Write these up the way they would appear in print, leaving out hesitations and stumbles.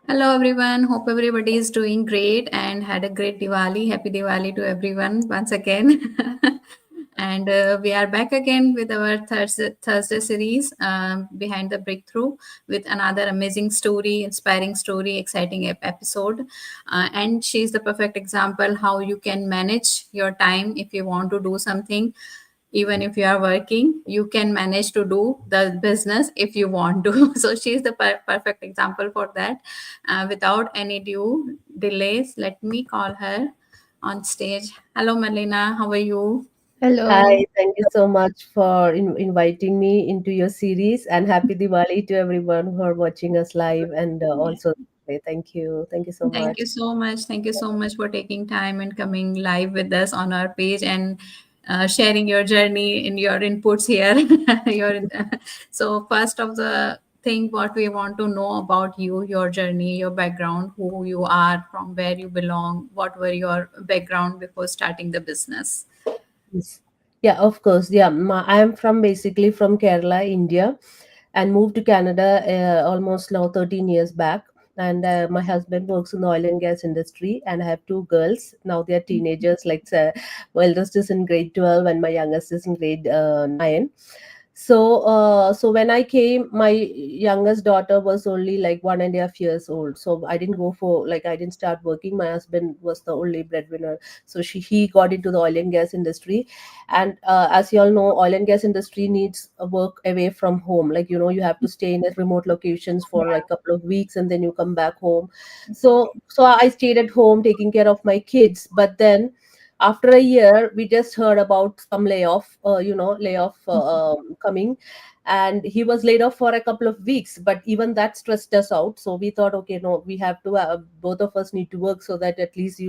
Hello everyone. Hope everybody is doing great and had a great Diwali. Happy Diwali to everyone once again. And we are back again with our Thursday series behind the breakthrough with another amazing story, inspiring story, exciting episode. And she's the perfect example how you can manage your time if you want to do something. Even if you are working, you can manage to do the business if you want to. So she's the perfect example for that. Without any due delays, let me call her on stage. Hello, Melina. How are you? Hello. Hi, thank you so much for inviting me into your series, and happy Diwali to everyone who are watching us live and also today. Thank you. Thank you so Thank much. you so much. Thank you so much for taking time and coming live with us on our page and sharing your journey and your inputs here. So, first of the thing, what we want to know about you, your journey, your background, who you are, from where you belong, what were your background before starting the business. Yes. Yeah, of course. Yeah, I am from basically from Kerala, India, and moved to Canada almost now 13 years back. And my husband works in the oil and gas industry, and I have two girls. Now they are teenagers. Like, my eldest is in grade 12, and my youngest is in grade 9. So when I came, my youngest daughter was only like 1.5 years old. So I didn't go for like I didn't start working. My husband was the only breadwinner, so he got into the oil and gas industry. And as you all know, oil and gas industry needs a work away from home. Like, you have to stay in a remote locations for like a couple of weeks, and then you come back home. So I stayed at home taking care of my kids. But then after a year, we just heard about some layoff coming. And he was laid off for a couple of weeks, but even that stressed us out. So we thought, okay, no, we have to both of us need to work, so that at least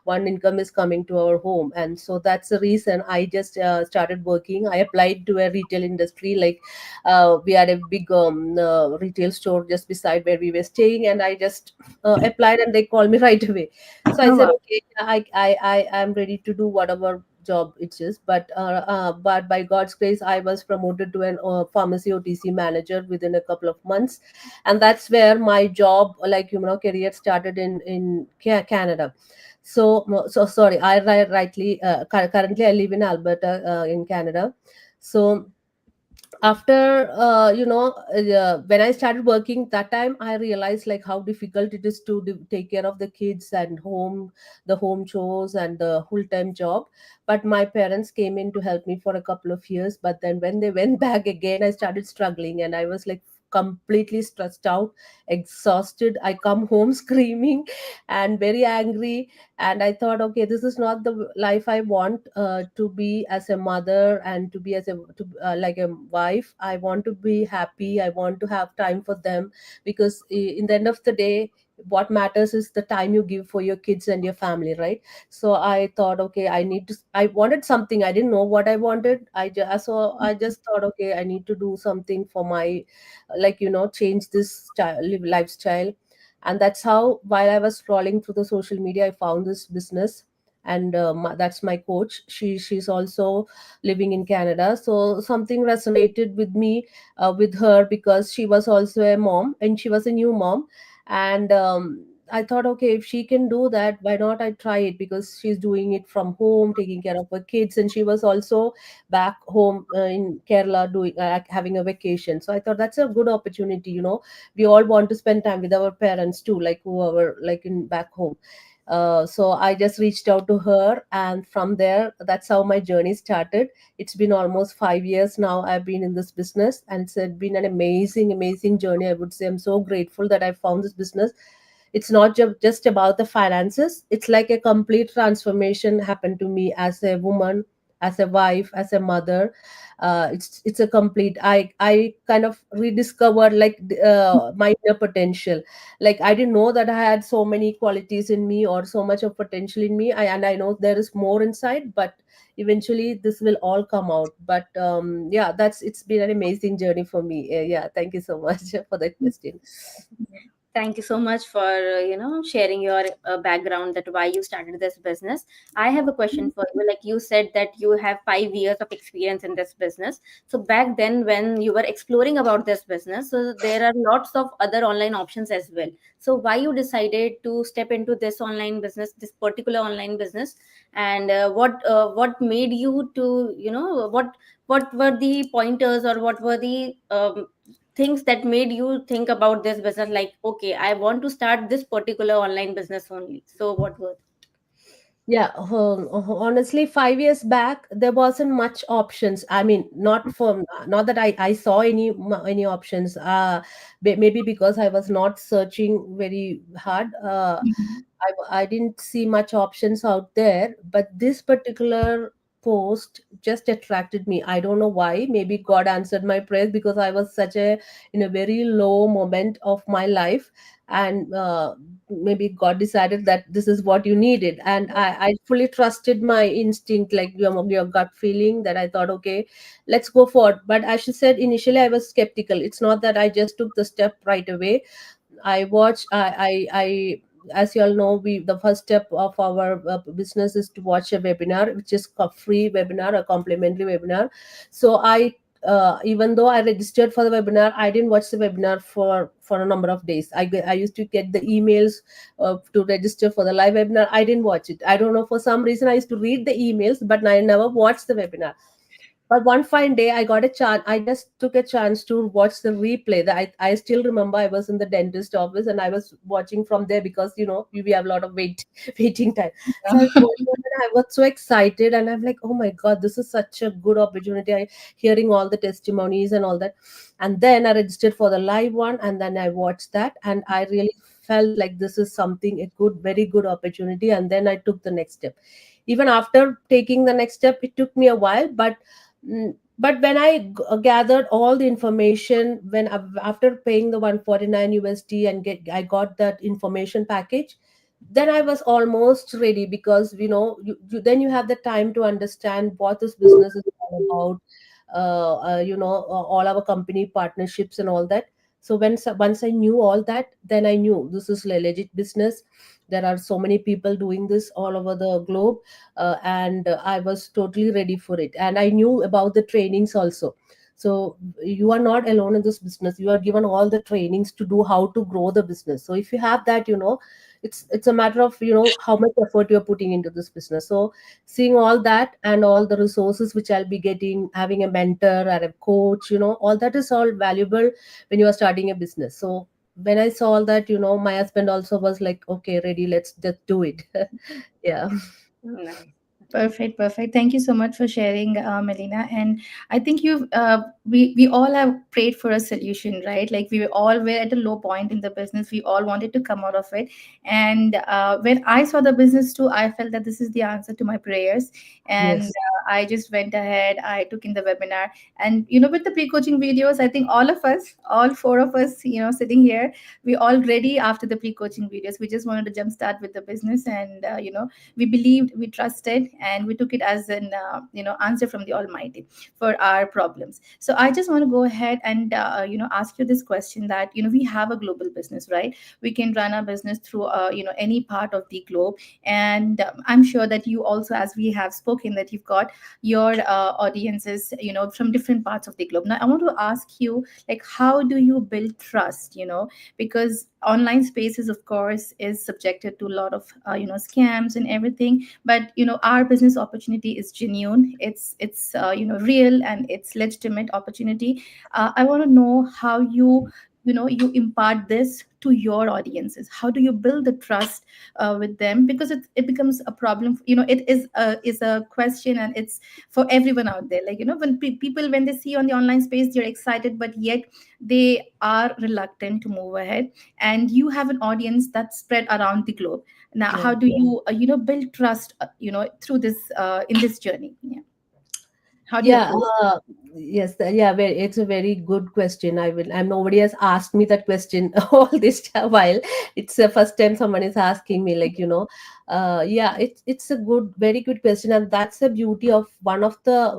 one income is coming to our home. And so that's the reason I just started working. I applied to a retail industry. Like, we had a big retail store just beside where we were staying, and I just applied, and they called me right away. So I Oh, said, wow. okay, I am ready to do whatever job it is. But by God's grace, I was promoted to an pharmacy OTC manager within a couple of months. And that's where my job, like, career started in Canada. So sorry, rightly currently I live in Alberta, in Canada. So after when I started working, that time I realized like how difficult it is to take care of the kids and the home chores and the full-time job. But my parents came in to help me for a couple of years. But then when they went back again, I started struggling, and I was like completely stressed out, exhausted. I come home screaming and very angry. And I thought, okay, this is not the life I want, to be as a mother, and to be like a wife. I want to be happy, I want to have time for them. Because in the end of the day, what matters is the time you give for your kids and your family, right? So I thought, okay, I wanted something. I didn't know what I wanted. I just thought, okay, I need to do something for my, like, change this lifestyle. And that's how, while I was scrolling through the social media, I found this business. And that's my coach. She's also living in Canada. So something resonated with me, with her, because she was also a mom, and she was a new mom. And I thought, okay, if she can do that, why not I try it? Because she's doing it from home, taking care of her kids, and she was also back home in Kerala, doing having a vacation. So I thought that's a good opportunity. We all want to spend time with our parents too, like whoever, like in back home. So I just reached out to her, and from there, that's how my journey started. It's been almost 5 years now. I've been in this business, and it's been an amazing, amazing journey. I would say I'm so grateful that I found this business. It's not just about the finances. It's like a complete transformation happened to me as a woman, as a wife, as a mother. It's a complete. I kind of rediscovered, like, my inner potential. Like, I didn't know that I had so many qualities in me, or so much of potential in me. And I know there is more inside, but eventually this will all come out. But yeah, it's been an amazing journey for me. Yeah, thank you so much for that question. Thank you so much for sharing your background, that why you started this business. I have a question for you. Like you said that you have 5 years of experience in this business. So back then when you were exploring about this business, so there are lots of other online options as well. So why you decided to step into this online business, this particular online business, and what made you to what were the pointers, or what were the things that made you think about this business, like, okay, I want to start this particular online business only? So what were? Yeah, honestly, 5 years back there wasn't much options. I mean, not that I saw any options. Maybe because I was not searching very hard. Mhm. I didn't see much options out there, but this particular post just attracted me. I don't know why. Maybe God answered my prayers, because I was such a in a very low moment of my life, and maybe God decided that this is what you needed, and I fully trusted my instinct, like your gut feeling, that I thought, okay, let's go for it. But as she said, initially I was skeptical. It's not that I just took the step right away. I watch. I as you all know, we the first step of our business is to watch a webinar, which is a free webinar, a complimentary webinar. So even though I registered for the webinar, I didn't watch the webinar for a number of days. I used to get the emails to register for the live webinar. I didn't watch it. I don't know, for some reason I used to read the emails, but I never watched the webinar. But one fine day, I got a chance. I just took a chance to watch the replay. I still remember I was in the dentist office and I was watching from there, because we have a lot of waiting time. So I was watching it and I was so excited, and I'm like, oh my god, this is such a good opportunity. Hearing all the testimonies and all that, and then I registered for the live one, and then I watched that, and I really felt like this is something a good, very good opportunity. And then I took the next step. Even after taking the next step, it took me a while, but when I gathered all the information, after paying the 149 USD and I got that information package, then I was almost ready, because then you have the time to understand what this business is all about, all our company partnerships and all that. So once I knew all that, then I knew this is a legit business. There are so many people doing this all over the globe, and I was totally ready for it, and I knew about the trainings also. So you are not alone in this business. You are given all the trainings to do how to grow the business. So if you have that, it's a matter of how much effort you're putting into this business. So seeing all that and all the resources which I'll be getting, having a mentor or a coach, all that is all valuable when you are starting a business. So when I saw all that, my husband also was like, okay, ready, let's just do it. Yeah. Nice. Perfect, perfect. Thank you so much for sharing, Melina. And I think we all have prayed for a solution, right? Like we all were at a low point in the business. We all wanted to come out of it. And when I saw the business too, I felt that this is the answer to my prayers. And Yes. I just went ahead. I took in the webinar, and with the pre-coaching videos, I think all of us, all four of us, sitting here, we all ready after the pre-coaching videos. We just wanted to jumpstart with the business, and we believed, we trusted, and we took it as an answer from the almighty for our problems. So I just want to go ahead and ask you this question, that we have a global business, right? We can run our business through any part of the globe. And I'm sure that you also, as we have spoken, that you've got your audiences from different parts of the globe. Now I want to ask you, like, how do you build trust, because online spaces, of course, is subjected to a lot of scams and everything. But our business opportunity is genuine, it's real, and it's legitimate opportunity. I want to know how you impart this to your audiences. How do you build the trust with them? Because it becomes a problem. It is a question, and it's for everyone out there. Like, when people, when they see on the online space, they're excited, but yet they are reluctant to move ahead. And you have an audience that's spread around the globe. Now Yeah. how do you build trust through this in this journey? Yeah. How do you Yeah, approach? yes, yeah, it's a very good question. Nobody has asked me that question all this while. It's the first time someone is asking me, like, Yeah, it's a good, very good question, and that's the beauty of one of the,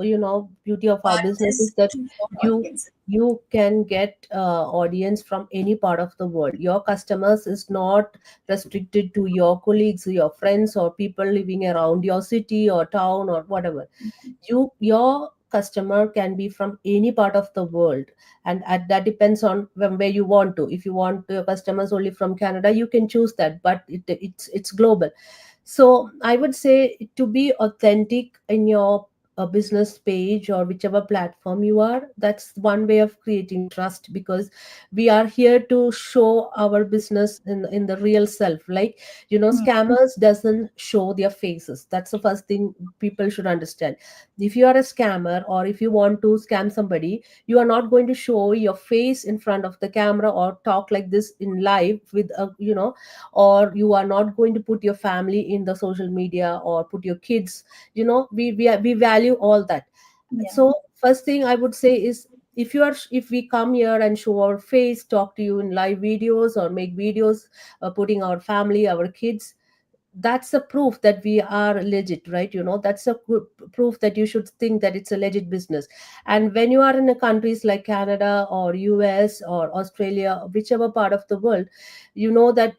beauty of our Part business is is that for you audience. you can get audience from any part of the world. Your customers is not restricted to your colleagues, your friends, or people living around your city or town or whatever. Your customer can be from any part of the world, and that depends on where you want to. If you want your customers only from Canada, you can choose that, but it's global. So I would say to be authentic in your business page or whichever platform you are, that's one way of creating trust, because we are here to show our business in the real self. Like, Hmm. scammers doesn't show their faces. That's the first thing people should understand. If you are a scammer, or if you want to scam somebody, you are not going to show your face in front of the camera or talk like this in live with a, or you are not going to put your family in the social media or put your kids. We value all that. Yeah. So first thing I would say is, if we come here and show our face, talk to you in live videos or make videos, putting our family, our kids, that's a proof that we are legit, right? That's a good proof that you should think that it's a legit business. And when you are in a countries like Canada or US or Australia, whichever part of the world, you know that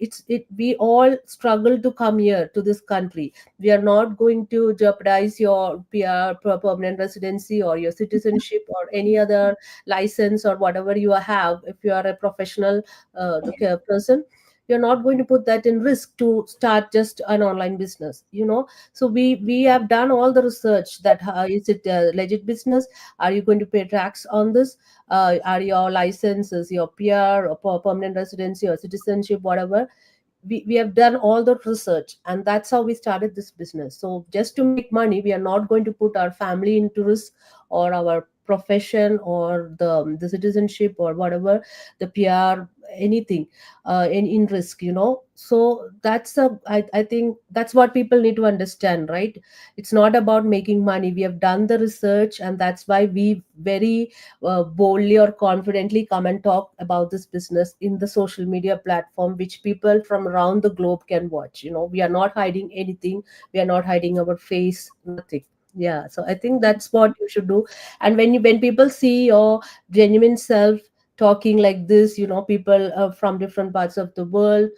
we all struggle to come here to this country. We are not going to jeopardize your permanent residency or your citizenship or any other license or whatever you have. If you are a professional person, you're not going to put that in risk to start just an online business. So we have done all the research that, is it a legit business? Are you going to pay tax on this? Are your licenses, your PR or permanent residency or citizenship, whatever, we have done all the research, and that's how we started this business. So just to make money, we are not going to put our family into risk, or our profession, or the citizenship, or whatever, the PR, anything, in risk. So I think that's what people need to understand, right? It's not about making money. We have done the research, and that's why we very boldly or confidently come and talk about this business in the social media platform, which people from around the globe can watch. We are not hiding anything. We are not hiding our face, nothing. Yeah, so I think that's what you should do. And when people see your genuine self talking like this, people from different parts of the world,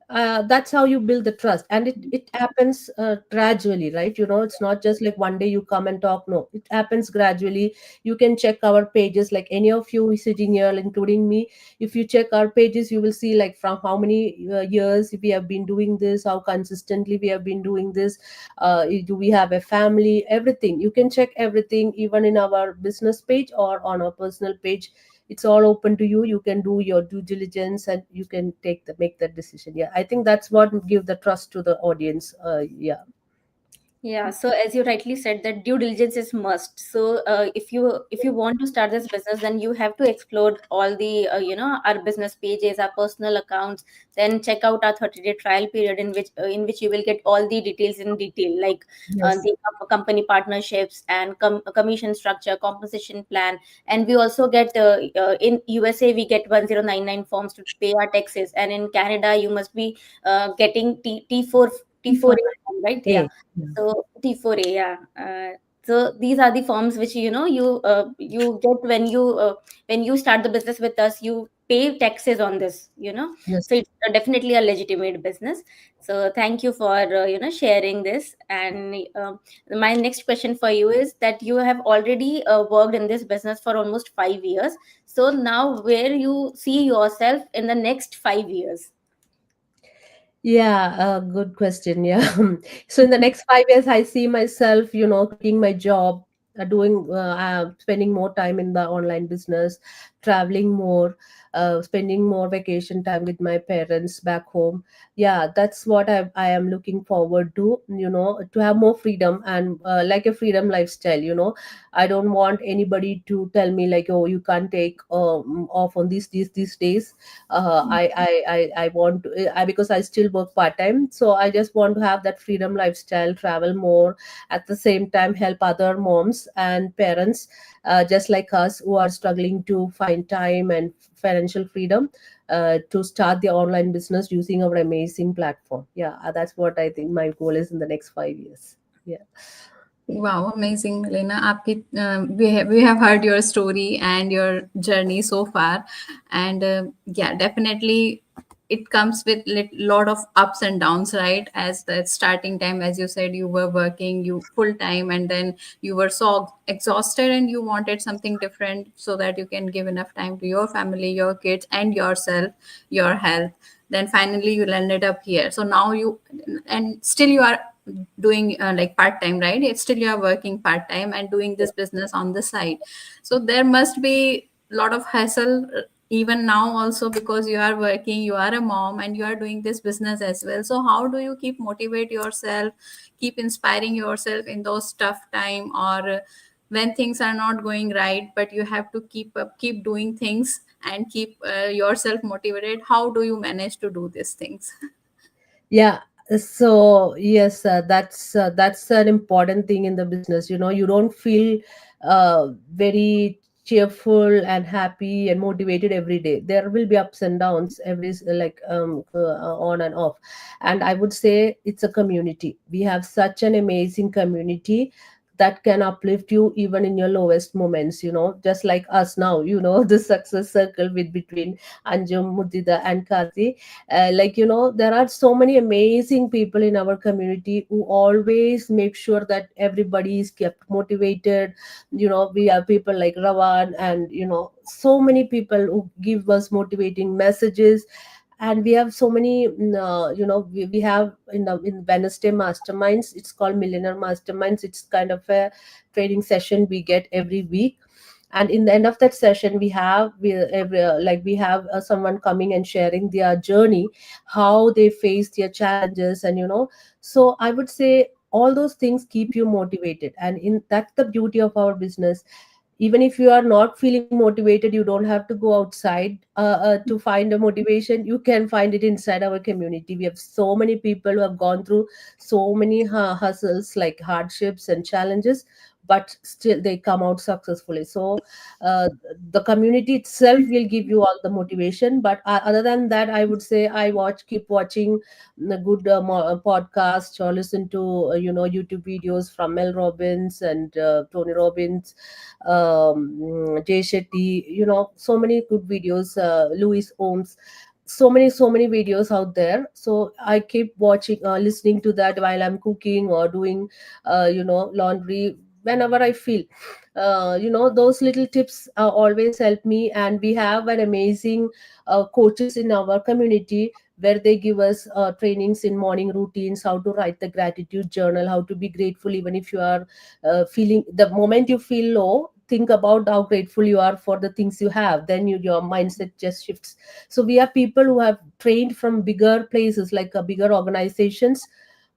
that's how you build the trust. And it happens gradually, right? It's not just like one day you come and talk. No, it happens gradually. You can check our pages, like any of you sitting here, including me. If you check our pages, you will see like from how many years we have been doing this, how consistently we have been doing this. Do we have a family? Everything you can check, everything, even in our business page or on our personal page. It's all open to you. You can do your due diligence, and you can make that decision. Yeah, I think that's what give the trust to the audience. Yeah. Yeah, so as you rightly said, that due diligence is must. So if you want to start this business, then you have to explore all the our business pages, our personal accounts. Then check out our 30-day trial period, in which you will get all the details in detail, like Yes. the company partnerships and commission structure, compensation plan. And we also get in USA we get 1099 forms to pay our taxes, and in Canada you must be getting T4 Before. T4A form, right? Yeah. A. Yeah. So T4A, yeah. So these are the forms which you get when you start the business with us. You pay taxes on this, Yes. So it's definitely a legitimate business. So thank you for sharing this. And my next question for you is that you have already worked in this business for almost 5 years. So now, where you see yourself in the next 5 years? Yeah, good question. Yeah. So in the next 5 years, I see myself, quitting my job, spending more time in the online business, traveling more, spending more vacation time with my parents back home. Yeah, that's what I am looking forward to, to have more freedom, and like a freedom lifestyle. I don't want anybody to tell me like, oh, you can't take off on these days. I want to, because I still work part time, so I just want to have that freedom lifestyle, travel more, at the same time help other moms and parents just like us who are struggling to find time and financial freedom to start the online business using our amazing platform. Yeah, that's what I think my goal is in the next 5 years. Yeah. Wow, amazing, Meleena. आपकी we have heard your story and your journey so far, and yeah, definitely it comes with lot of ups and downs, right? As the starting time, as you said, you were working you full time, and then you were so exhausted, and you wanted something different so that you can give enough time to your family, your kids, and yourself, your health. Then finally you landed up here. So now you, and still you are doing like part time, right? It's still you are working part time and doing this business on the side. So there must be a lot of hassle even now also, because you are working, you are a mom, and you are doing this business as well. So how do you keep motivate yourself, keep inspiring yourself in those tough time, or when things are not going right, but you have to keep up, keep doing things, and keep yourself motivated? How do you manage to do these things? Yeah. So yes, that's an important thing in the business. You don't feel very cheerful and happy and motivated every day. There will be ups and downs every on and off. And I would say it's a community. We have such an amazing community that can uplift you even in your lowest moments. Just like us now. The success circle with between Anjum, Mudida, and Kati. There are so many amazing people in our community who always make sure that everybody is kept motivated. We have people like Ravan, and so many people who give us motivating messages. And we have so many we have in Wednesday masterminds. It's called Millionaire Masterminds. It's kind of a training session we get every week. And in the end of that session, we have someone coming and sharing their journey, how they face their challenges. And so I would say all those things keep you motivated, and in that's the beauty of our business. Even if you are not feeling motivated, you don't have to go outside to find a motivation. You can find it inside our community. We have so many people who have gone through so many hustles, like hardships and challenges, but still they come out successfully. So uh, the community itself will give you all the motivation. But other than that, I would say I keep watching the good podcast, or listen to YouTube videos from Mel Robbins and Tony Robbins, Jay Shetty. So many good videos, Louis Ohms. So many videos out there. So I keep watching, listening to that while I'm cooking or doing laundry, whenever I feel. Those little tips always help me. And we have an amazing coaches in our community, where they give us trainings in morning routines, how to write the gratitude journal, how to be grateful even if you are feeling, the moment you feel low, think about how grateful you are for the things you have. Then your mindset just shifts. So we have people who have trained from bigger places, like bigger organizations,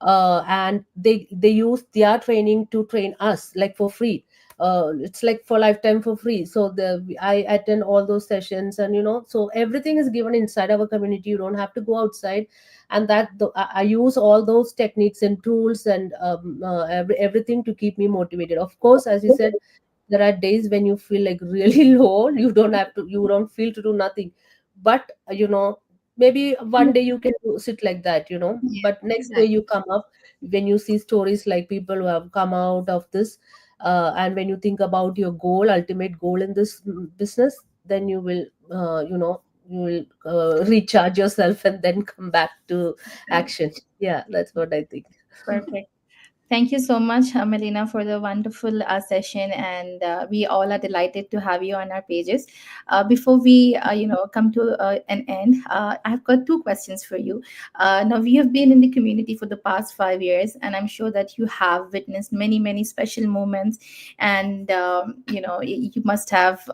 and they use their training to train us, like for free. It's like for lifetime for free. So I attend all those sessions, and so everything is given inside our community. You don't have to go outside. And I use all those techniques and tools, and everything to keep me motivated. Of course, as you said, there are days when you feel like really low. You don't feel to do nothing. But maybe one day you can sit like that, Yeah, but next day exactly. you come up. When you see stories like people who have come out of this, and when you think about your ultimate goal in this business, then you will recharge yourself and then come back to action. Yeah, that's what I think. Perfect. Thank you so much, Melina, for the wonderful session, and we all are delighted to have you on our pages. Before we, come to an end, I've got two questions for you. Now, we have been in the community for the past 5 years, and I'm sure that you have witnessed many, many special moments, and you must have,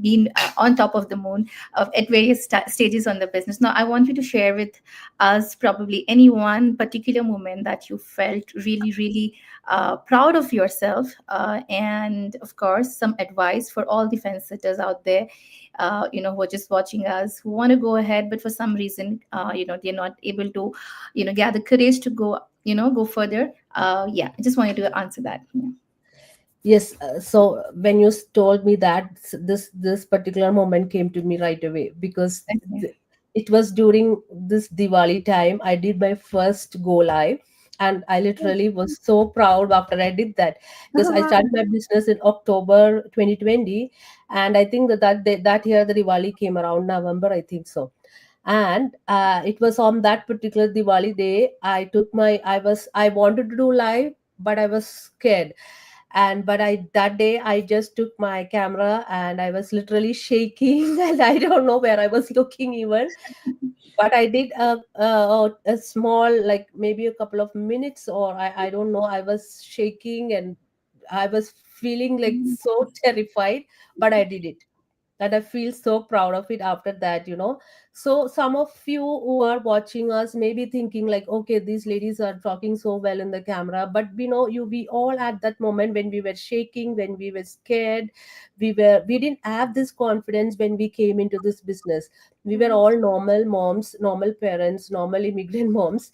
been on top of the moon at various stages on the business. Now, I want you to share with us probably any one particular moment that you felt really, really proud of yourself, and of course some advice for all the fence sitters out there, who are just watching us, who want to go ahead, but for some reason, they're not able to gather courage to go further. Yeah, I just wanted to answer that. Yeah. Yes, so when you told me that, this particular moment came to me right away, because Okay. it was during this Diwali time I did my first go live, and I literally was so proud after I did that, because Oh, I wow. started my business in October 2020, and I think that year the Diwali came around November, I think so. And it was on that particular Diwali day I wanted to do live, but I was scared. And but I that day I just took my camera and I was literally shaking and I don't know where I was looking even. But I did a small, like maybe a couple of minutes, or I don't know, I was shaking and I was feeling like so terrified, but I did it. And I feel so proud of it after that. So some of you who are watching us may be thinking like, okay, these ladies are talking so well in the camera, but we all at that moment, when we were shaking, when we were scared, we didn't have this confidence when we came into this business. We were all normal moms, normal parents, normal immigrant moms,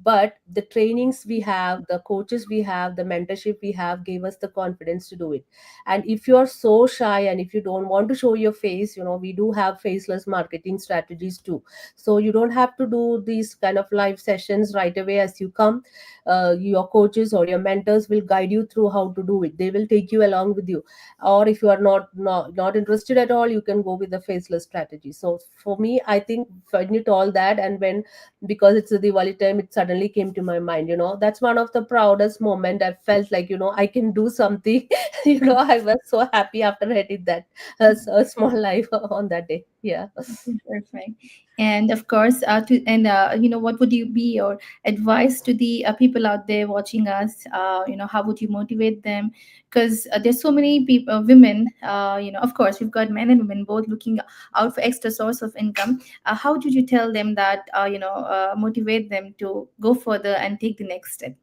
but the trainings we have, the coaches we have, the mentorship we have gave us the confidence to do it. And if you are so shy and if you don't want to show your face, we do have faceless marketing strategies too. So you don't have to do these kind of live sessions right away as you come. Your coaches or your mentors will guide you through how to do it. They will take you along with you. Or if you are not interested at all, you can go with the faceless strategy. So for me, I think when you told that, and when, because it's a Diwali time, it suddenly came to my mind. That's one of the proudest moment. I felt like, I can do something. I was so happy after I did that, a small life on that day. Yeah. Perfect. And of course, what would you be your advice to the people out there watching us? How would you motivate them? Because there's so many people, women. Of course, we've got men and women both looking out for extra source of income. How did you tell them that? Motivate them to go further and take the next step.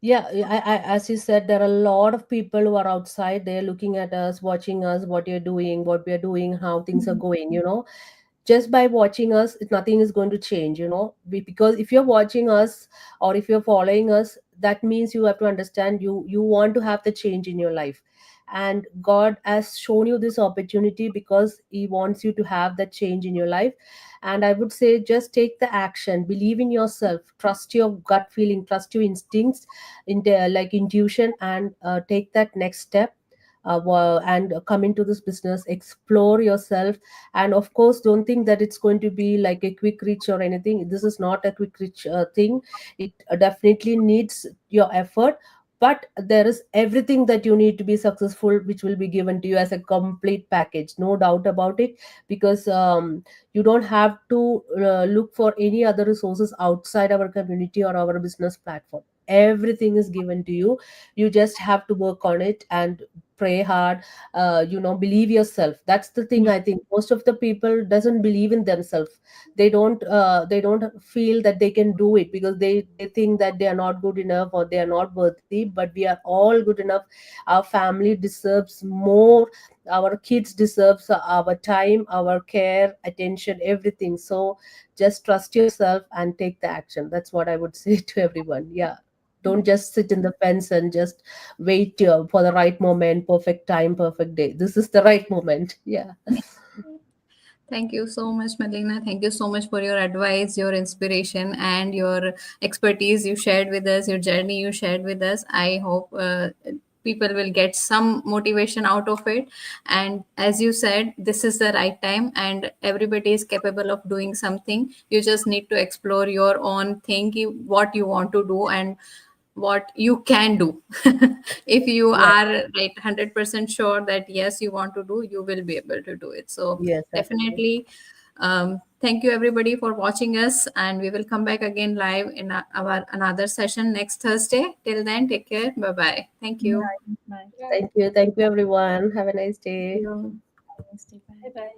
Yeah. Yeah, as you said, there are a lot of people who are outside. They're looking at us, watching us, what you're doing, what we're doing, how things are going. Just by watching us, nothing is going to change. Because if you're watching us or if you're following us, that means you have to understand, you want to have the change in your life. And God has shown you this opportunity because He wants you to have that change in your life. And I would say, just take the action, believe in yourself, trust your gut feeling, trust your instincts, like intuition, and take that next step. And come into this business, explore yourself. And of course, don't think that it's going to be like a quick reach or anything. This is not a quick reach thing. It definitely needs your effort, but there is everything that you need to be successful, which will be given to you as a complete package, no doubt about it. Because you don't have to look for any other resources outside our community or our business platform. Everything is given to you. You just have to work on it and pray hard. Believe yourself. That's the thing. I think most of the people doesn't believe in themselves. They don't feel that they can do it, because they think that they are not good enough or they are not worthy. But we are all good enough. Our family deserves more. Our kids deserves our time, our care, attention, everything. So just trust yourself and take the action. That's what I would say to everyone. Yeah. Don't just sit in the fence and just wait for the right moment, perfect time, perfect day. This is the right moment. Yeah. Thank you so much, Meleena. Thank you so much for your advice, your inspiration, and your expertise you shared with us, your journey you shared with us. I hope people will get some motivation out of it. And as you said, this is the right time, and everybody is capable of doing something. You just need to explore your own thing, what you want to do, and what you can do. If you Yeah. are right 100% sure that yes, you want to do, you will be able to do it. So Yes, absolutely. definitely, thank you everybody for watching us, and we will come back again live in our another session next Thursday. Till then, take care. Bye bye. Thank you. Bye. Bye. Thank you. Thank you, everyone. Have a nice Thank day. you. Bye. Bye.